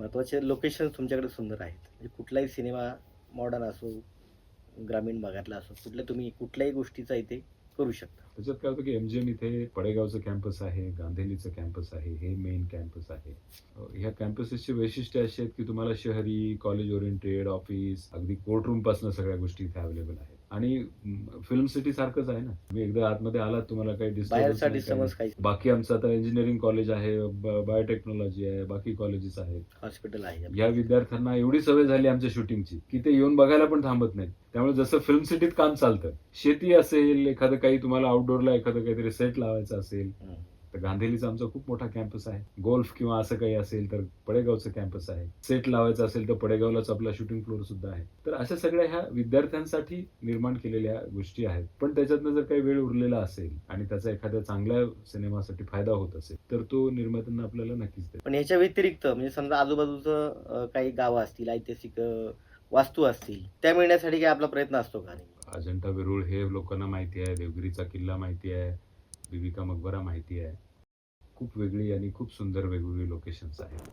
महत्त्वाचे लोकेशन तुमच्याकडे सुंदर आहेत. म्हणजे कुठलाही सिनेमा मॉडर्न असो, ग्रामीण भागातला असो, तुम्ही कुठल्याही गोष्टीचा इथे करू शकता. त्याच्यात काय होतं की एमजीएम इथे पडेगावचं कॅम्पस आहे, गांधेलीचं कॅम्पस आहे, हे मेन कॅम्पस आहे. ह्या कॅम्पसेसची वैशिष्ट्य अशी आहेत की तुम्हाला शहरी, कॉलेज ओरिएंटेड, ऑफिस, अगदी कोर्टरूम पासून सगळ्या गोष्टी इथे अवेलेबल आहेत. आणि फिल्म सिटी सारखंच आहे ना. तुम्ही एकदा आतमध्ये आलात तुम्हाला काही डिस्टर्बन्स बाहेरचा नाही, काही नाही. डिस्टर्बन्स काहीच नाही. बाकी आमचं आता इंजिनिअरिंग कॉलेज आहे, बायोटेक्नॉलॉजी आहे, बाकी कॉलेजेस आहेत. हॉस्पिटल आहे या विद्यार्थ्यांना एवढी सवय झाली आमच्या शूटिंगची की ते येऊन बघायला पण थांबत नाहीत. त्यामुळे जसं फिल्म सिटीत काम चालतं, शेती असेल, एखादं काही तुम्हाला आउटडोअरला एखादं काहीतरी सेट लावायचं असेल, हं. तर गांधेलीचा आमचा खूप मोठा कॅम्पस आहे. गोल्फ किंवा असं काही असेल तर पडेगावचं कॅम्पस आहे. सेट लावायचं असेल तर पडेगावलाच आपला शूटिंग फ्लोअर सुद्धा आहे. तर अशा सगळ्या ह्या विद्यार्थ्यांसाठी निर्माण केलेल्या गोष्टी आहेत. पण त्याच्यातनं जर काही वेळ उरलेला असेल आणि त्याचा एखाद्या चांगल्या सिनेमासाठी फायदा होत असेल, तर तो निर्मात्यांना आपल्याला नक्कीच देतो. पण ह्याच्या व्यतिरिक्त म्हणजे समजा आजूबाजूचं काही गावं असतील, ऐतिहासिक वास्तू असतील, त्या मिळण्यासाठी काही आपला प्रयत्न असतो का नेहमी? अजंठा वेरूळ हे लोकांना माहिती आहे, देवगिरीचा किल्ला माहिती आहे, बीबी का मकबरा माहिती आहे. खूप वेगळी आणि खूप सुंदर वेगवेगळी लोकेशन्स आहेत.